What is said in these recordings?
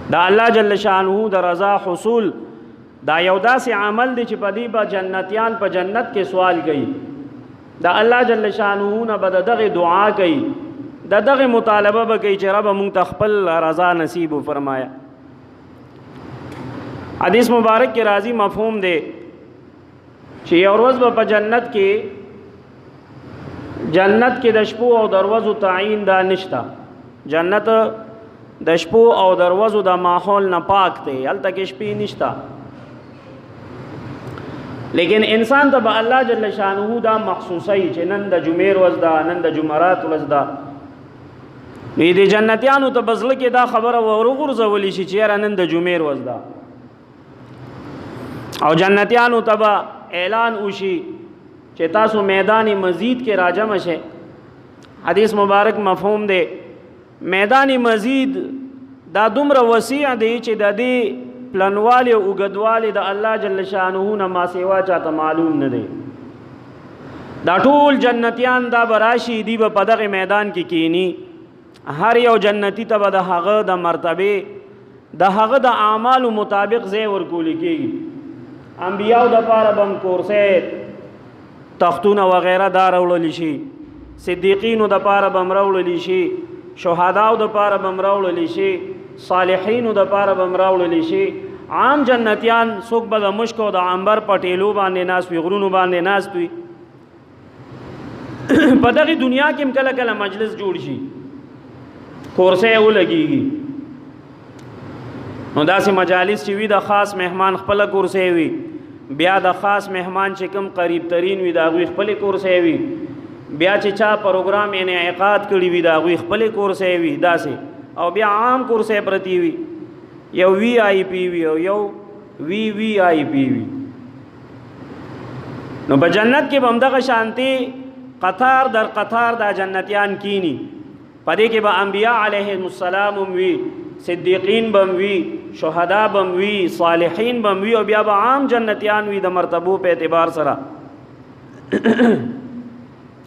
دا الله جل شانه د رضا حصول دا یو داسې عمل دی چې په دې به جنتیان په جنت کې سوال کوي، دا الله جل شانه نه به دغه دعا کوي، دغه مطالبه به کوي چې رب مونږ ته خپل رضا نصیب فرمایا. حدیث مبارک کې راځي مفهوم دی چې یو ورځ به په جنت کې د شپو او دروازو تعین دا نشته. جنت د شپو او دروازو د ماحول نه پاک دی، هلته کې شپې نشته. لیکن انسان ته به الله جل شانه دا مخصوصي چې نن د جمعې ورځ ده، نن د جمعرات ورځ ده، نو دې جنتیانو ته بزله کې دا خبره ورغورځولی شي چې یاره نن د جمعې ورځ ده، او جنتیانو ته به اعلان وشي چې تاسو میدان مزید کې راجم شئ. حدیث مبارک مفهوم دی میدان مزید دا دومره وسیع دی چې د دې پلنوالی او اوږدوالی د الله جل شانه نه ما سوا چاته معلوم نه دی. دا ټول جنتیان دا براشي دی به په دغه میدان کې کینی. هر یو جنتی ته به د هغه د مرتبه د هغه د اعمالو مطابق ځای ورکول کېږي. انبیاء د پاره بم کورسه تختونه وغیرہ دا راوړل شي، صدیقینو د پاره بم راوړل شي، شهداو د پاره بم راوړل شي، صالحینو د پاره بم راوړل شي. عام جنتیان څوک به د مشک او د عنبر پټیلو باندې ناس وي، غرونو باندې ناس وي. په دغه دنیا کې کله کله مجلس جوړ شي، کورسه ولګيږي، نو داسې مجالس چې وي د خاص مهمان خپل کورسه وي، بیا د خاص مهمان چې کوم قریب ترین وي دا غوي خپل کورسه وي، بیا چې چا پروګرام انعقاد کړی وي دا غوي خپل کورسه وي داسې، او بیا عام کورسه پرتی وي، یو وی آی پی وي او یو وی آی پی وي. نو په جنت کې به همدغه شانتي قطار در قطار دا جنتیان کینی. پدې کې به انبیاء علیهم السلام وي، صدیقین بم وي، شهدا بم وي، صالحین بم وي، او بیا به عام جنتیان وي د مرتبو په اعتبار سره.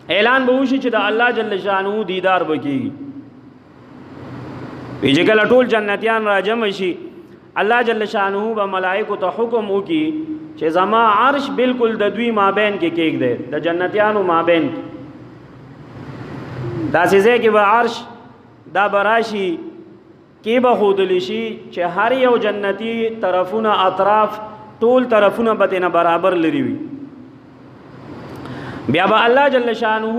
اعلان به وشي چې د الله جل شانه دیدار وکړي. چې کله ټول جنتیان راجم شي، الله جل شانه به ملائکه ته حکم وکړي چې زما عرش بالکل د دوی مابین کې کېږدي، د جنتیانو مابین داسې ځای کې به عرش دا براشي کې به ښودلی شي چې هر یو جنتی طرفونه اطراف ټول طرفونه به ترې برابر لري وي. بیا به الله جل شانه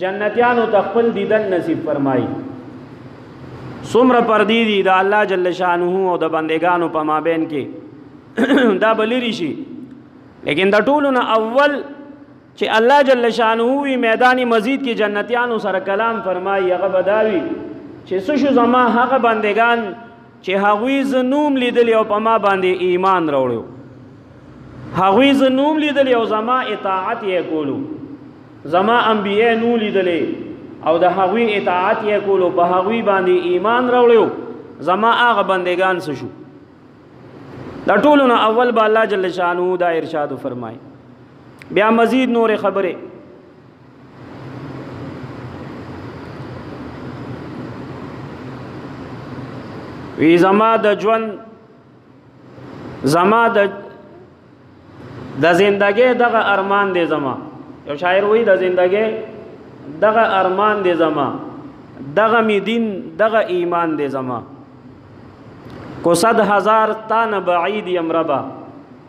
جنتیانو ته خپل دیدن نصیب فرمایي. څومره پردې دي د الله جل شانه او د بندگانو په مابین کې دا به لرې شي. لیکن د ټولو نه اول چې الله جل شانه وي میدان مزید کې جنتیانو سره کلام فرمایي، هغه به دا وي چې څه شو زما هغه بندگان چې هغوی زه نوم لیدلی او په ما باندې ایمان راوړو، هغوی زه نوم لیدلی او زما اطاعت یې کولو، زما انبیاء نو لیدلی او د هغوی اطاعت یې کولو، په هغوی باندې ایمان راوړو، زما هغه بندگان څه شو. دا ټولو نه اول به الله جل شانه دا ارشاد فرمایي. بیا مزید نور خبره وی زما د ژوند زما د زندګۍ دغه ارمان دی زما. یو شاعر وی د زندګۍ دغه ارمان دی زما، دغه می دین دغه ایمان دی زما، کو 100,000 تا نه بعید یم ربا،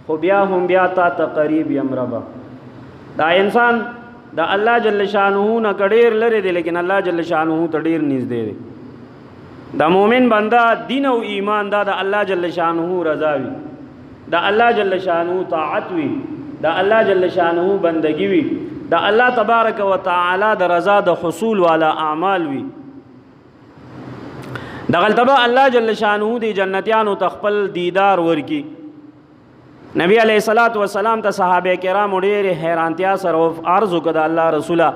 خو بیا هم بیا تا ته قریب یم ربا. دا انسان د الله جل شانه نه ډېر لري دی، لیکن الله جل شانه ته ډېر نږدې دی. د مؤمن بنده دین او ایمان دا د الله جل شانه رضا وي، د الله جل شانه طاعت وي، د الله جل شانه بندگی وي، د الله تبارک و تعالی د رضا د حصول والا اعمال وي. دغلطبه الله جل شانه دی جنتیانو تخپل دیدار ورکی. نبی علیہ الصلوۃ والسلام ته صحابه کرام ډېر حیرانتیا سره عرض وکړه، الله رسوله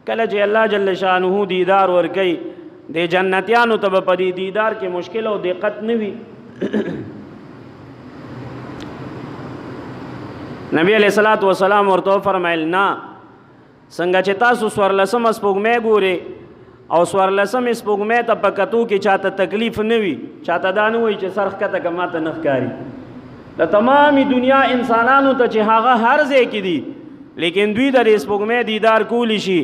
کله چې الله جل شانه دیدار ورکی د جنتیانو ته په دې دیدار کې مشکل او دقت نه وي. نبی علیہ الصلوۃ والسلام ورته فرمایل نه، څنګه چې تاسو سورلسم سپوږمۍ ګوري او سوارلسم سپوږمۍ ته په کتو کې چاته تکلیف نه وي، چاته دا نه وي چې سر ښکته که ماته نه ښکاري. د تمامي دنیا انسانانو ته چې هغه هر ځای کې دي لیکن دوی د سپوږمۍ دیدار کولی شي،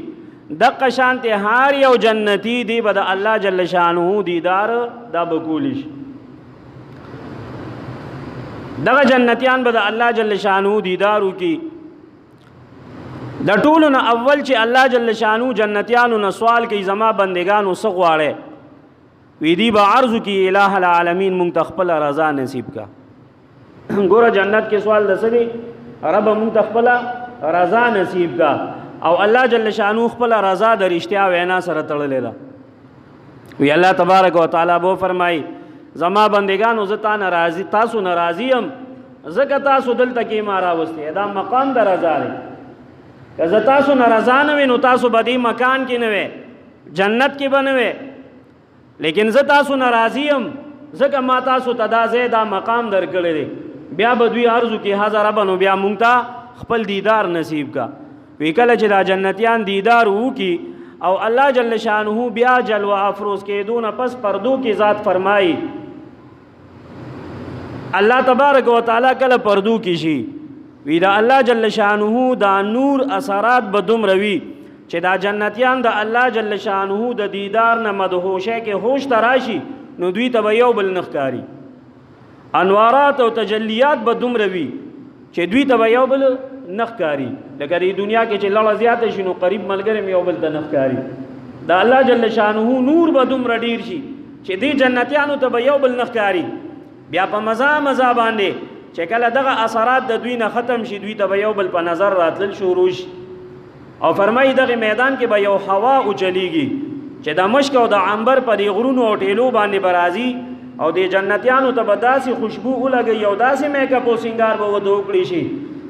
دقه شانتې هر یو جنتی دی به د الله جل شانه دیدار دا به کولی شي. دغه جنتیان به د الله جل شانه دیدار وکړي. د ټولو نه اول چې الله جل شانه جنتیانو نه سوال کوي زما بندگانو څه غواړئ؟ وی دی به عرض کی الہ العالمین مونږ ته خپله رضا نصیب کا. ګوره جنت کې سوال د څه دی؟ رب مونږ ته خپله رضا نصیب کا. او الله جل شانه خپله رضا د رښتیا وینا سره تړلې ده. وی الله تبارک وتعالی به فرمایي زما بندگانو زه تا نه راضي، تاسو نه راضي یم ځکه تاسو دلته کې ما راوستې. دا مقام د رضا دی. که زه تاسو نه رضا نه وي نو تاسو به دې مکان کې نه وې، جنت کې به نه وې. لیکن زه تاسو نه راضي یم ځکه ما تاسو ته دا ځای دا مقام درکړی دی. بیا به دوی عرض وکړي هذا ربه نو بیا مونږ ته خپل دیدار نصیب کا. وی کله چې دا جنتیان دیدار وکړي او الله جل شانه بیا جلوه افروز کېدو نه پس پردو کې ذات فرمایي الله تبارک وتعالی کله پردو کې شي وی دا الله جل شانه دا نور اثرات به دومره وي چې دا جنتیان د الله جل شانه د دیدار نه مدهوشه کې هوش ته راشي نو دوی ته به یو بل نه ښکاري. انوارات او تجلیات به دومره وي چې دوی ته به یو بل نه ښکاري. لکه د دنیا کې چې لړه زیاته شي نو قریب ملګری یو بل ته نه ښکاري. دا الله جل شانه نور به دومره ډیر شي چې دې جنتیانو ته به یو بل نه ښکاري. بیا په مزه مزه باندې چې کله دغه اثرات د دوی نه ختم شي دوی ته به یو بل په نظر راتلل شروع شي. او فرمایي دغه میدان کې به یو هوا اوچلیږي چې د مشک او د عنبر په دې غرونو او ټیلو باندې به راځي او د جنتیانو ته به داسې خوشبو ولګي او داسې میک اپ او سینګار به ورته وکړي شي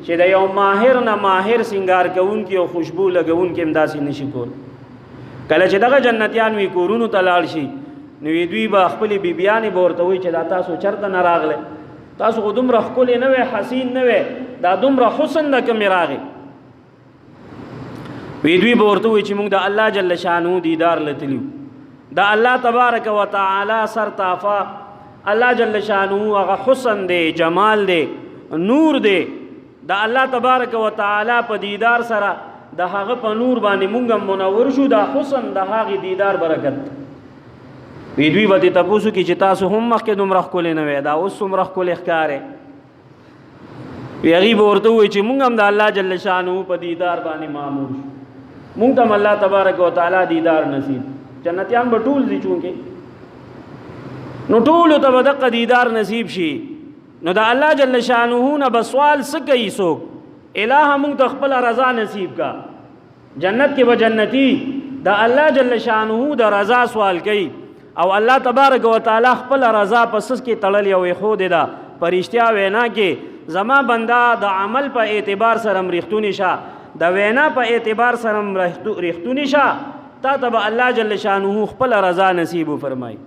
چې د یو ماهر نه ماهر سینګار کوونکي او خوشبو لګوونکي هم داسې نشي کول. کله چې دغه جنتیان وي کورونو ته لاړ شي نو دوی به خپلې بیبیانې به ورته وایي چې دا تاسو چېرته نه راغلی؟ تاسو خو دومره ښکلې نه وی، حسین نه وی، دا دومره حسن نه کومې راغی؟ وی دوی به ورته وایي چې موږ د الله جل شانه دیدار لتلیو. د الله تبارک وتعالی سرطافه الله جل شانه هغه حسن دی، جمال دی، نور دی. د الله تبارک وتعالی په دیدار سره د هغه په نور باندې موږ منور شو. دا حسن د هغې دیدار برکت. وی دوی به دې تپوسو کې چې تاسو هم مخکې دومره ښکلې نه وی، دا اوس څومره ښکلې ښکارې. وی هغې به ورته ووایي چې موږ هم د الله جل شانه په دیدار باندې معمور شو، موږ ته هم الله تبارک وتعالی دیدار نصیب. جنتیان به ټول دي چونکې نو ټولو ته به دقه دیدار نصیب شي. نو د الله جل شانه نه به سوال څه کوي څوک؟ الهه موږ ته خپله رضا نصیب کا. جنت کې به جنتی د الله جل شانه د رضا سوال کوي او الله تبارک وتعالی خپل رضا په سس کې تړلې او ایښودې ده په رښتیا وینا کې. زما بنده د عمل په اعتبار سره رښتونی شه، د وینا په اعتبار سره رښتونی شه، تا ته به الله جل شانه خپل رضا نصیب وفرمایي.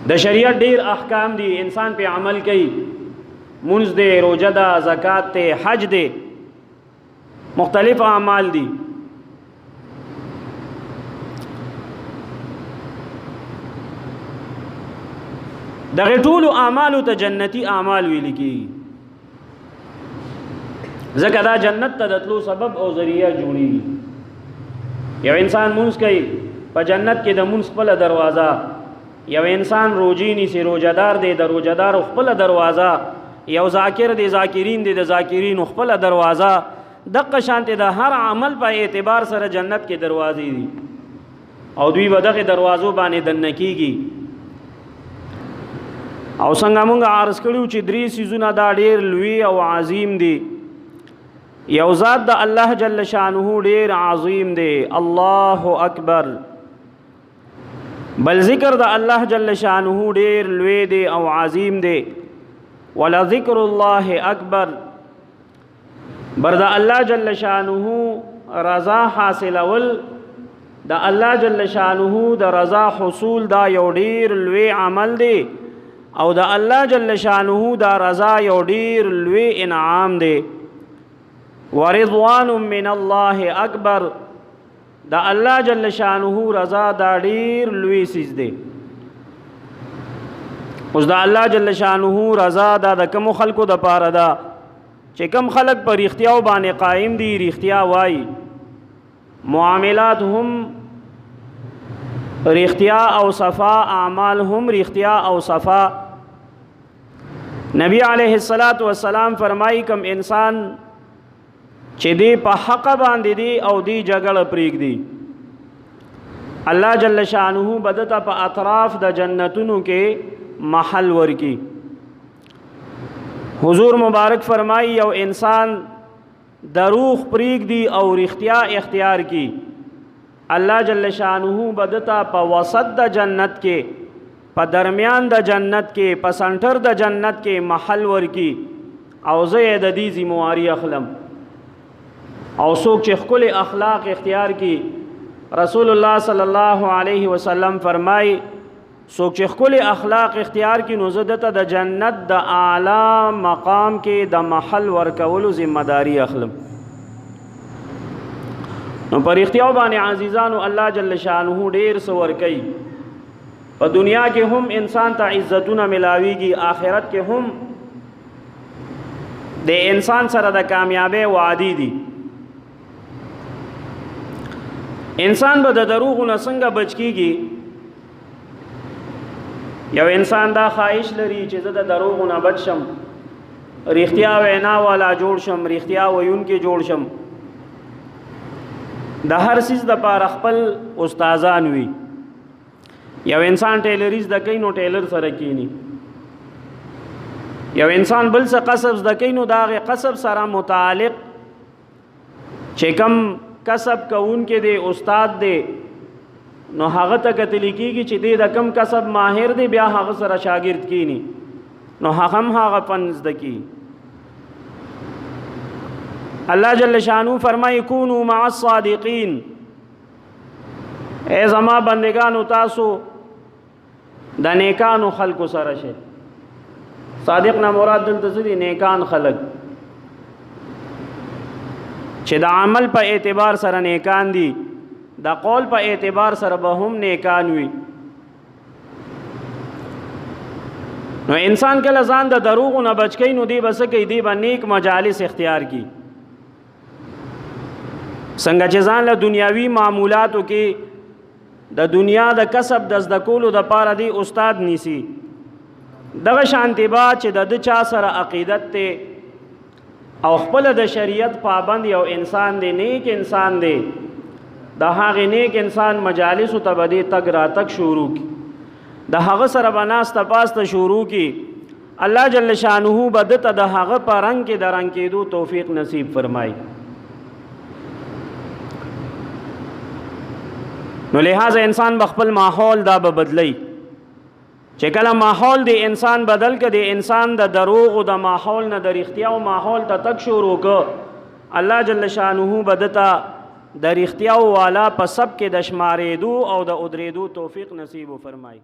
د شریعت ډیر احکام دي، انسان په عمل کوي، منځ دی، روزه ده، زکات دی، حج دی، مختلف اعمال دي. دغه ټولو اعمالو ته جنتی اعمال ویل کیږي ځکه دا جنت ته د تلو سبب او ذریعہ جوړیږي. یو انسان مونږ کوي په جنت کې د مونږ خپله دروازه، یو انسان روجی نیسي روجهدار دی د روجهدار خپله دروازه، یو ذاکر دی ذاکرین دی د ذاکرین خپله دروازه. دغه شانتې د هر عمل په اعتبار سره جنت کې دروازې دي او دوی به دغه دروازو باندې دننه کیږي. او څنګه مونږ عرض کړو چې درې څیزونه دا ډېر لوی او عظیم دي. یو ذات د الله جل شانه ډېر عظیم دی، الله اکبر. بل ذکر د الله جل شانه ډېر لوی دی او عظیم دی. ولذکر الله اکبر. بر د الله جل شانه رضا حاصلول، د الله جل شانه د رضا حصول دا یو ډیر لوی عمل دی او د الله جل شانه دا رضا یو ډیر لوی انعام دی. ورضوان من الله اکبر، دا الله جل شانه رضا دا ډیر لوی سیز دی. اوس دا الله جل شانه رضا دا د کوم خلکو د پاره ده چې کوم خلک پر اختیار باندې قائم دي، اختیار وای معاملات هم رختیا او صفا، اعمال هم رختیا او صفا. نبی علیہ الصلوۃ والسلام فرمائی کم انسان چې دی په حق باندې دی او دی جګړه پریږدي، الله جل شانه بدته په اطراف د جنتونو کې محل ورکی. حضور مبارک فرمائی یو انسان دروغ پریږدي او رختیا اختیار کی، الله جل شانه بدتا په وسط د جنت کې، په درمیان د جنت کې، په سنټر د جنت کې محل ورکی او زه د دې ذمہواری اخلم. او څوک چې خپل اخلاق اختیار کی، رسول الله صلی الله علیه وسلم فرمای څوک چې خپل اخلاق اختیار کی نو زه دته د جنت د اعلی مقام کې د محل ورکولو ذمہ داری اخلم. نو پر اختیار باندې عزیزانو الله جل شانه ډیر سور کوي. په دنیا کې هم انسان ته عزتونه ملاویږي، آخرت کې هم د انسان سره د کامیابی وعدې دي. انسان به د دروغ نه څنګه بچ کیږي؟ یو انسان دا خواهش لري چې زه د دروغ نه بچ شم، رښتیا وینا والا جوړ شم، رښتیا ویونکي جوړ شم. د هر سیز د پاره خپل استادان وي. یو انسان ټیلریز د کینو ټیلر سره کینی، یو انسان بل څه قصب د کینو داغه قصب سره متعلق چې کم کسب کوونکې دی استاد دی نو هغه ته کتل کېږي چې دی د کم کسب ماهر دی، بیا هغه سره شاګرد کینی نو هغه هم هغه فن زده کی. الله جل شانو فرمای کونوا مع الصادقین، اے زما بندگانو تاسو د نیکانو خلکو سره شئ. صادق نه مراد دلته څه دي؟ نیکان خلک چې د عمل په اعتبار سره نیکان دي، د قول په اعتبار سره به هم نیکان وي. نو انسان کله ځان د دروغ نه بچ کین نو دی بس کوي، دی به نیک مجالس اختیار کی. څنګه چې ځان له دنیاوي معمولاتو کې د دنیا د کسب د زده کولو د پاره دی استاد نیسی، دغه شانتی با چې د چا سره عقیدت ته او خپل د شریعت پابند یو انسان دی، نیک انسان دی، د هغه نیک انسان مجالس ته بدی تک را تک شروع کی، د هغه سره بناست پاسته شروع کی. الله جل شانه بدته د هغه په رنگ کې د رنگ کېدو توفیق نصیب فرمای. نو لہذا انسان بخپل ماحول دا به بدلی، چې کله ماحول دی انسان بدل ک دی انسان د دروغ او د ماحول نه د رښتیا او ماحول ته تک شروع ک، الله جل شانه بدتا د رښتیا والا په سب کې د شمارېدو او د ادریدو توفیق نصیب فرمای.